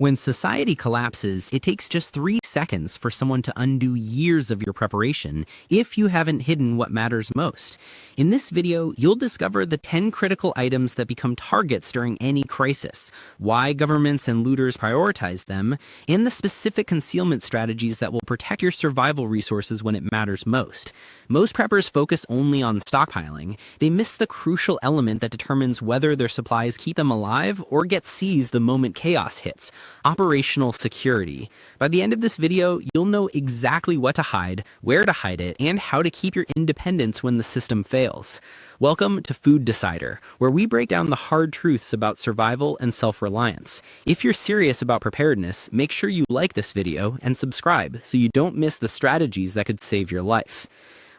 When society collapses, it takes just 3 seconds for someone to undo years of your preparation if you haven't hidden what matters most. In this video, you'll discover the 10 critical items that become targets during any crisis, why governments and looters prioritize them, and the specific concealment strategies that will protect your survival resources when it matters most. Most preppers focus only on stockpiling. They miss the crucial element that determines whether their supplies keep them alive or get seized the moment chaos hits. Operational security. By the end of this video, you'll know exactly what to hide, where to hide it, and how to keep your independence when the system fails. Welcome to Food Decider, where we break down the hard truths about survival and self-reliance. If you're serious about preparedness, make sure you like this video and subscribe so you don't miss the strategies that could save your life.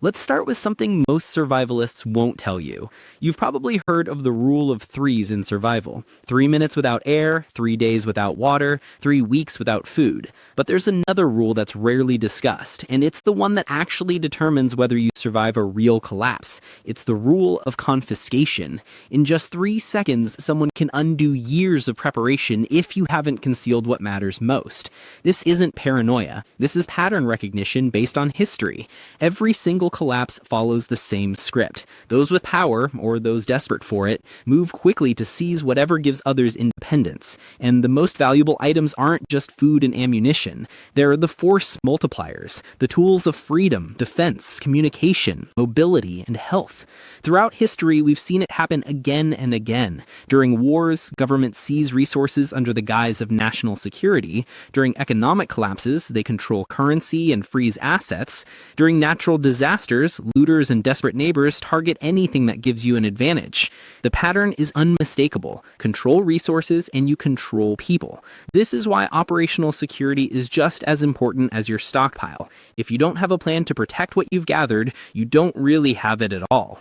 Let's start with something most survivalists won't tell you. You've probably heard of the rule of threes in survival. 3 minutes without air, 3 days without water, 3 weeks without food. But there's another rule that's rarely discussed, and it's the one that actually determines whether you survive a real collapse. It's the rule of confiscation. In just 3 seconds, someone can undo years of preparation if you haven't concealed what matters most. This isn't paranoia. This is pattern recognition based on history. Every single collapse follows the same script. Those with power, or those desperate for it, move quickly to seize whatever gives others independence. And the most valuable items aren't just food and ammunition. They're the force multipliers, the tools of freedom, defense, communication, mobility, and health. Throughout history, we've seen it happen again and again. During wars, governments seize resources under the guise of national security. During economic collapses, they control currency and freeze assets. During natural disasters, looters and desperate neighbors target anything that gives you an advantage. The pattern is unmistakable. Control resources and you control people. This is why operational security is just as important as your stockpile. If you don't have a plan to protect what you've gathered, you don't really have it at all.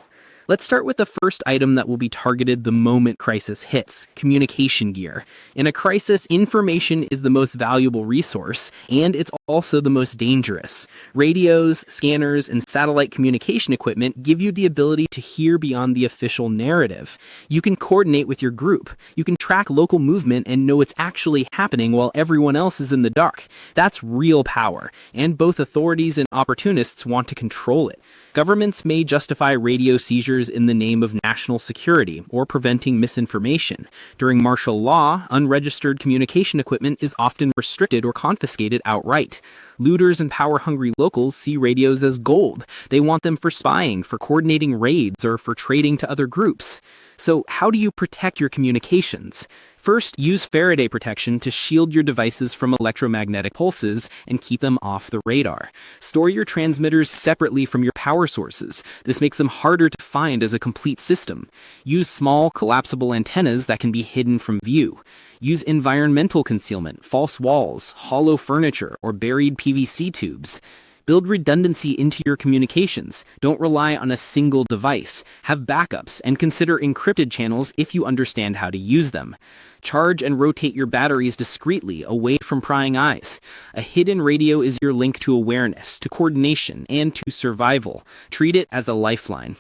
Let's start with the first item that will be targeted the moment crisis hits: communication gear. In a crisis, information is the most valuable resource, and it's also the most dangerous. Radios, scanners, and satellite communication equipment give you the ability to hear beyond the official narrative. You can coordinate with your group. You can track local movement and know what's actually happening while everyone else is in the dark. That's real power, and both authorities and opportunists want to control it. Governments may justify radio seizures in the name of national security or preventing misinformation. During martial law, unregistered communication equipment is often restricted or confiscated outright. Looters and power-hungry locals see radios as gold. They want them for spying, for coordinating raids, or for trading to other groups. So how do you protect your communications? First, use Faraday protection to shield your devices from electromagnetic pulses and keep them off the radar. Store your transmitters separately from your power sources. This makes them harder to find as a complete system. Use small, collapsible antennas that can be hidden from view. Use environmental concealment, false walls, hollow furniture, or buried PVC tubes. Build redundancy into your communications. Don't rely on a single device. Have backups and consider encrypted channels if you understand how to use them. Charge and rotate your batteries discreetly away from prying eyes. A hidden radio is your link to awareness, to coordination, and to survival. Treat it as a lifeline.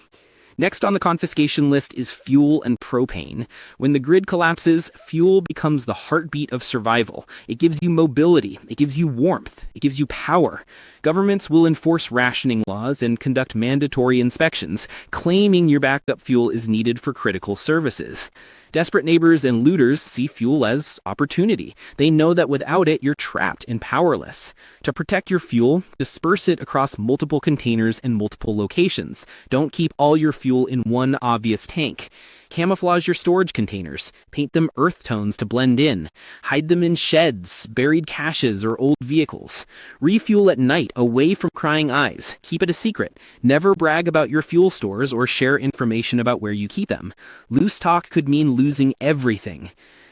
Next on the confiscation list is fuel and propane. When the grid collapses, fuel becomes the heartbeat of survival. It gives you mobility, it gives you warmth, it gives you power. Governments will enforce rationing laws and conduct mandatory inspections, claiming your backup fuel is needed for critical services. Desperate neighbors and looters see fuel as opportunity. They know that without it, you're trapped and powerless. To protect your fuel, disperse it across multiple containers and multiple locations. Don't keep all your fuel in one obvious tank. Camouflage your storage containers. Paint them earth tones to blend in. Hide them in sheds, buried caches, or old vehicles. Refuel at night away from prying eyes. Keep it a secret. Never brag about your fuel stores or share information about where you keep them. Loose talk could mean losing everything.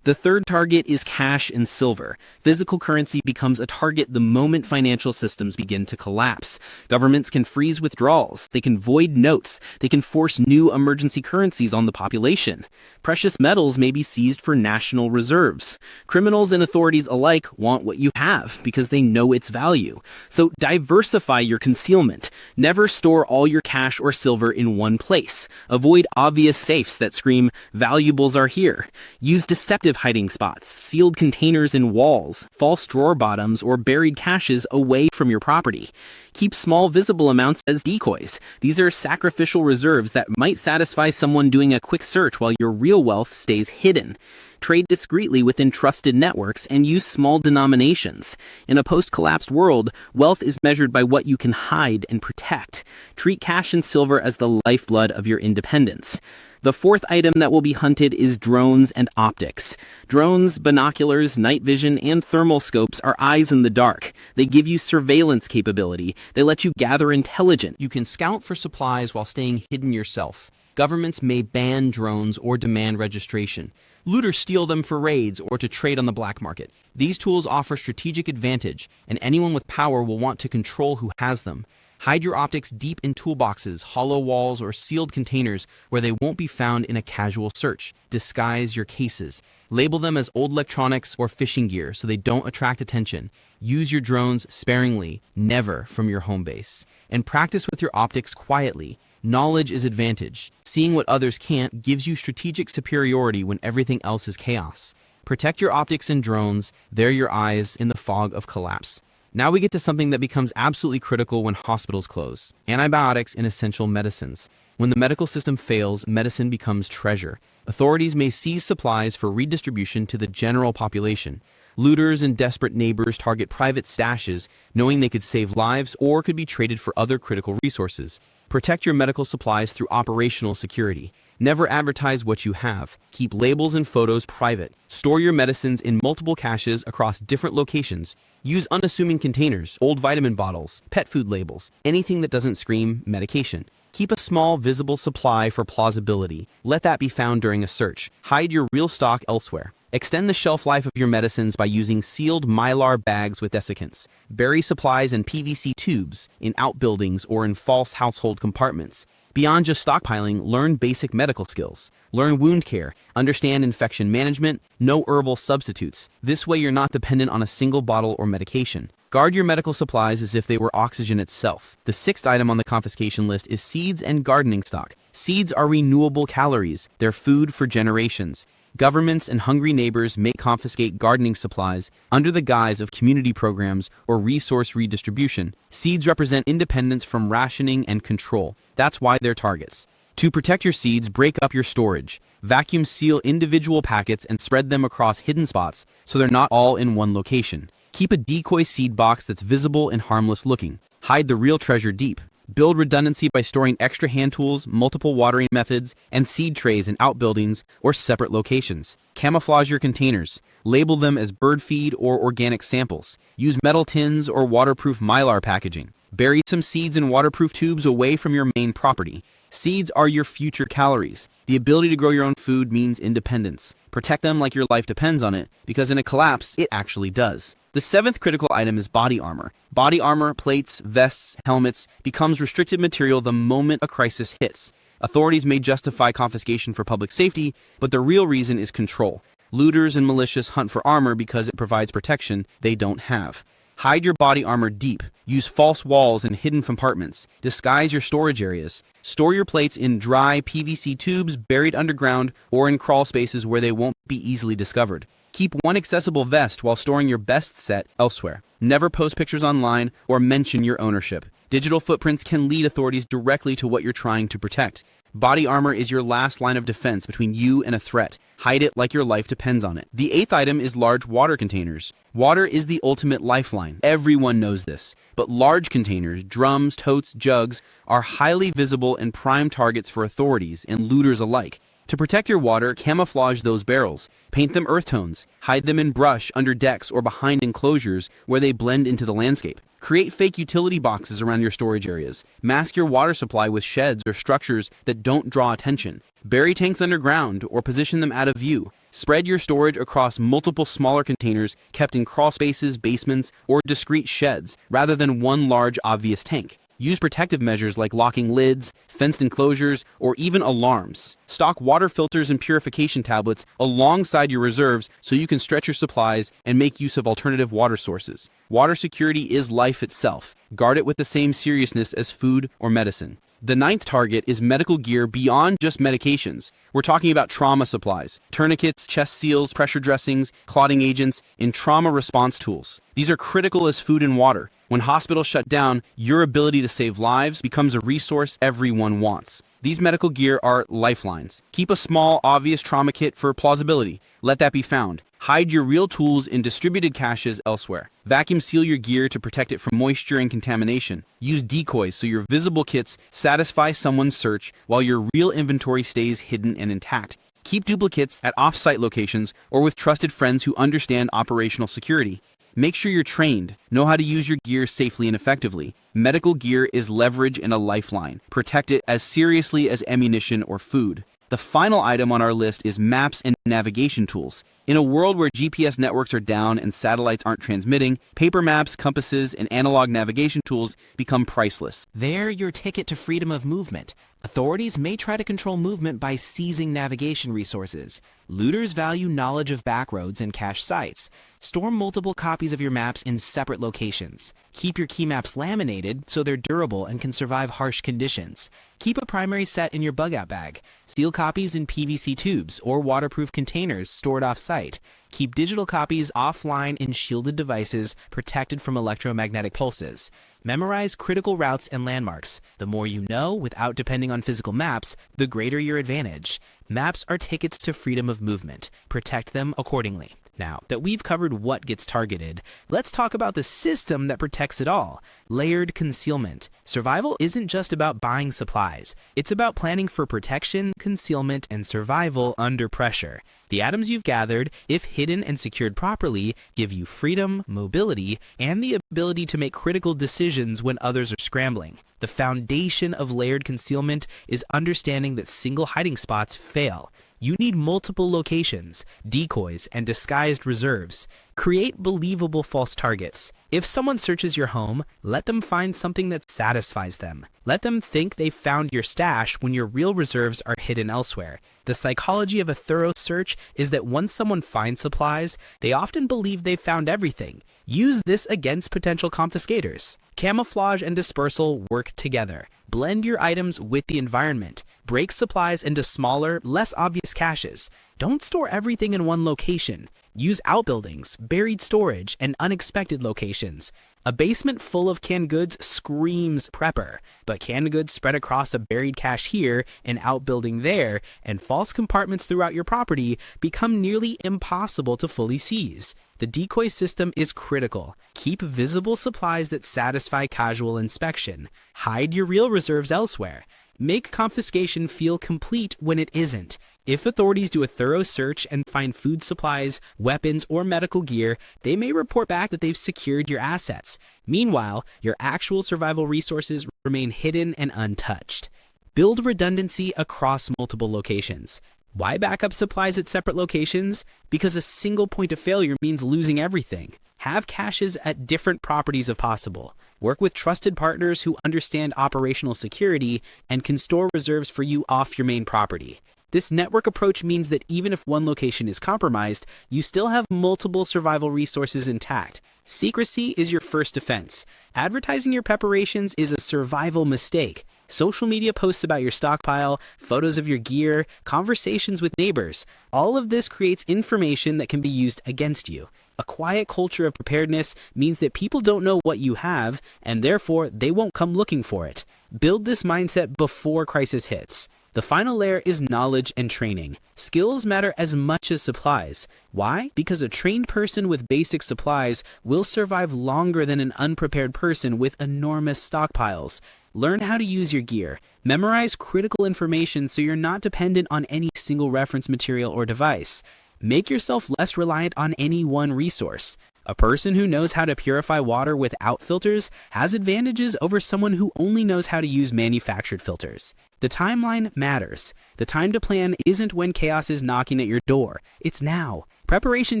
The third target is cash and silver. Physical currency becomes a target the moment financial systems begin to collapse. Governments can freeze withdrawals. They can void notes. They can force new emergency currencies on the population. Precious metals may be seized for national reserves. Criminals and authorities alike want what you have because they know its value. So diversify your concealment. Never store all your cash or silver in one place. Avoid obvious safes that scream, "Valuables are here." Use deceptive effective hiding spots, sealed containers in walls, false drawer bottoms, or buried caches away from your property. Keep small visible amounts as decoys. These are sacrificial reserves that might satisfy someone doing a quick search while your real wealth stays hidden. Trade discreetly within trusted networks and use small denominations. In a post-collapsed world, wealth is measured by what you can hide and protect. Treat cash and silver as the lifeblood of your independence. The fourth item that will be hunted is drones and optics. Drones, binoculars, night vision, and thermal scopes are eyes in the dark. They give you surveillance capability. They let you gather intelligence. You can scout for supplies while staying hidden yourself. Governments may ban drones or demand registration. Looters steal them for raids or to trade on the black market. These tools offer strategic advantage, and anyone with power will want to control who has them. Hide your optics deep in toolboxes, hollow walls, or sealed containers where they won't be found in a casual search. Disguise your cases. Label them as old electronics or fishing gear so they don't attract attention. Use your drones sparingly, never from your home base. And practice with your optics quietly. Knowledge is advantage. Seeing what others can't gives you strategic superiority when everything else is chaos. Protect your optics and drones. They're your eyes in the fog of collapse. Now we get to something that becomes absolutely critical when hospitals close. Antibiotics and essential medicines. When the medical system fails, medicine becomes treasure. Authorities may seize supplies for redistribution to the general population. Looters and desperate neighbors target private stashes, knowing they could save lives or could be traded for other critical resources. Protect your medical supplies through operational security. Never advertise what you have. Keep labels and photos private. Store your medicines in multiple caches across different locations. Use unassuming containers, old vitamin bottles, pet food labels, anything that doesn't scream medication. Keep a small, visible supply for plausibility. Let that be found during a search. Hide your real stock elsewhere. Extend the shelf life of your medicines by using sealed mylar bags with desiccants. Bury supplies in PVC tubes, in outbuildings, or in false household compartments. Beyond just stockpiling, learn basic medical skills. Learn wound care, understand infection management, know herbal substitutes. This way you're not dependent on a single bottle or medication. Guard your medical supplies as if they were oxygen itself. The sixth item on the confiscation list is seeds and gardening stock. Seeds are renewable calories. They're food for generations. Governments and hungry neighbors may confiscate gardening supplies under the guise of community programs or resource redistribution. Seeds represent independence from rationing and control. That's why they're targets. To protect your seeds, break up your storage. Vacuum seal individual packets and spread them across hidden spots so they're not all in one location. Keep a decoy seed box that's visible and harmless looking. Hide the real treasure deep. Build redundancy by storing extra hand tools, multiple watering methods, and seed trays in outbuildings or separate locations. Camouflage your containers. Label them as bird feed or organic samples. Use metal tins or waterproof mylar packaging. Bury some seeds in waterproof tubes away from your main property. Seeds are your future calories. The ability to grow your own food means independence. Protect them like your life depends on it, because in a collapse, it actually does. The seventh critical item is body armor. Body armor, plates, vests, helmets, becomes restricted material the moment a crisis hits. Authorities may justify confiscation for public safety, but the real reason is control. Looters and malicious hunt for armor because it provides protection they don't have. Hide your body armor deep. Use false walls and hidden compartments. Disguise your storage areas. Store your plates in dry PVC tubes buried underground or in crawl spaces where they won't be easily discovered. Keep one accessible vest while storing your best set elsewhere. Never post pictures online or mention your ownership. Digital footprints can lead authorities directly to what you're trying to protect. Body armor is your last line of defense between you and a threat. Hide it like your life depends on it. The eighth item is large water containers. Water is the ultimate lifeline. Everyone knows this. But large containers, drums, totes, jugs, are highly visible and prime targets for authorities and looters alike. To protect your water, camouflage those barrels. Paint them earth tones. Hide them in brush, under decks, or behind enclosures where they blend into the landscape. Create fake utility boxes around your storage areas. Mask your water supply with sheds or structures that don't draw attention. Bury tanks underground or position them out of view. Spread your storage across multiple smaller containers kept in crawl spaces, basements, or discrete sheds, rather than one large obvious tank. Use protective measures like locking lids, fenced enclosures, or even alarms. Stock water filters and purification tablets alongside your reserves so you can stretch your supplies and make use of alternative water sources. Water security is life itself. Guard it with the same seriousness as food or medicine. The ninth target is medical gear beyond just medications. We're talking about trauma supplies, tourniquets, chest seals, pressure dressings, clotting agents, and trauma response tools. These are critical as food and water. When hospitals shut down, your ability to save lives becomes a resource everyone wants. These medical gear are lifelines. Keep a small, obvious trauma kit for plausibility. Let that be found. Hide your real tools in distributed caches elsewhere. Vacuum seal your gear to protect it from moisture and contamination. Use decoys so your visible kits satisfy someone's search while your real inventory stays hidden and intact. Keep duplicates at off-site locations or with trusted friends who understand operational security. Make sure you're trained. Know how to use your gear safely and effectively. Medical gear is leverage and a lifeline. Protect it as seriously as ammunition or food. The final item on our list is maps and navigation tools. In a world where GPS networks are down and satellites aren't transmitting, paper maps, compasses, and analog navigation tools become priceless. They're your ticket to freedom of movement. Authorities may try to control movement by seizing navigation resources. Looters value knowledge of backroads and cache sites. Store multiple copies of your maps in separate locations. Keep your key maps laminated so they're durable and can survive harsh conditions. Keep a primary set in your bug-out bag. Seal copies in PVC tubes or waterproof containers stored off-site. Keep digital copies offline in shielded devices protected from electromagnetic pulses. Memorize critical routes and landmarks. The more you know without depending on physical maps, the greater your advantage. Maps are tickets to freedom of movement. Protect them accordingly. Now that we've covered what gets targeted, let's talk about the system that protects it all. Layered concealment. Survival isn't just about buying supplies. It's about planning for protection, concealment, and survival under pressure. The items you've gathered, if hidden and secured properly, give you freedom, mobility, and the ability to make critical decisions when others are scrambling. The foundation of layered concealment is understanding that single hiding spots fail. You need multiple locations, decoys, and disguised reserves. Create believable false targets. If someone searches your home, let them find something that satisfies them. Let them think they found your stash when your real reserves are hidden elsewhere. The psychology of a thorough search is that once someone finds supplies, they often believe they've found everything. Use this against potential confiscators. Camouflage and dispersal work together. Blend your items with the environment. Break supplies into smaller, less obvious caches. Don't store everything in one location. Use outbuildings, buried storage, and unexpected locations. A basement full of canned goods screams prepper, but canned goods spread across a buried cache here, an outbuilding there, and false compartments throughout your property become nearly impossible to fully seize. The decoy system is critical. Keep visible supplies that satisfy casual inspection. Hide your real reserves elsewhere. Make confiscation feel complete when it isn't. If authorities do a thorough search and find food supplies, weapons, or medical gear, they may report back that they've secured your assets. Meanwhile, your actual survival resources remain hidden and untouched. Build redundancy across multiple locations. Why back up supplies at separate locations? Because a single point of failure means losing everything. Have caches at different properties if possible. Work with trusted partners who understand operational security and can store reserves for you off your main property. This network approach means that even if one location is compromised, you still have multiple survival resources intact. Secrecy is your first defense. Advertising your preparations is a survival mistake. Social media posts about your stockpile, photos of your gear, conversations with neighbors. All of this creates information that can be used against you. A quiet culture of preparedness means that people don't know what you have, and therefore they won't come looking for it. Build this mindset before crisis hits. The final layer is knowledge and training. Skills matter as much as supplies. Why? Because a trained person with basic supplies will survive longer than an unprepared person with enormous stockpiles. Learn how to use your gear. Memorize critical information so you're not dependent on any single reference material or device. Make yourself less reliant on any one resource. A person who knows how to purify water without filters has advantages over someone who only knows how to use manufactured filters. The timeline matters. The time to plan isn't when chaos is knocking at your door. It's now. Preparation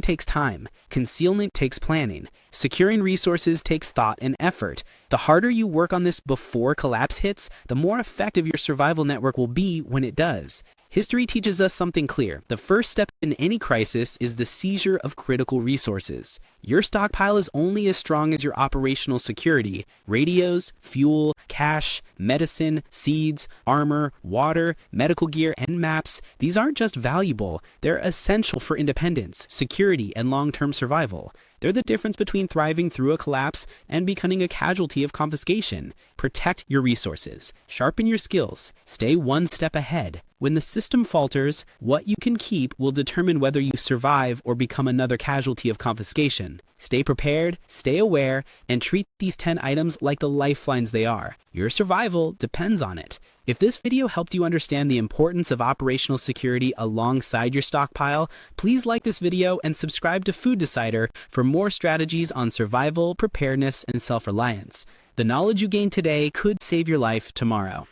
takes time. Concealment takes planning. Securing resources takes thought and effort. The harder you work on this before collapse hits, the more effective your survival network will be when it does. History teaches us something clear. The first step in any crisis is the seizure of critical resources. Your stockpile is only as strong as your operational security. Radios, fuel, cash, medicine, seeds, armor, water, medical gear, and maps, these aren't just valuable, they're essential for independence, security, and long-term survival. They're the difference between thriving through a collapse and becoming a casualty of confiscation. Protect your resources, sharpen your skills, stay one step ahead. When the system falters, what you can keep will determine whether you survive or become another casualty of confiscation. Stay prepared, stay aware, and treat these 10 items like the lifelines they are. Your survival depends on it. If this video helped you understand the importance of operational security alongside your stockpile, please like this video and subscribe to Food Decider for more strategies on survival, preparedness, and self-reliance. The knowledge you gain today could save your life tomorrow.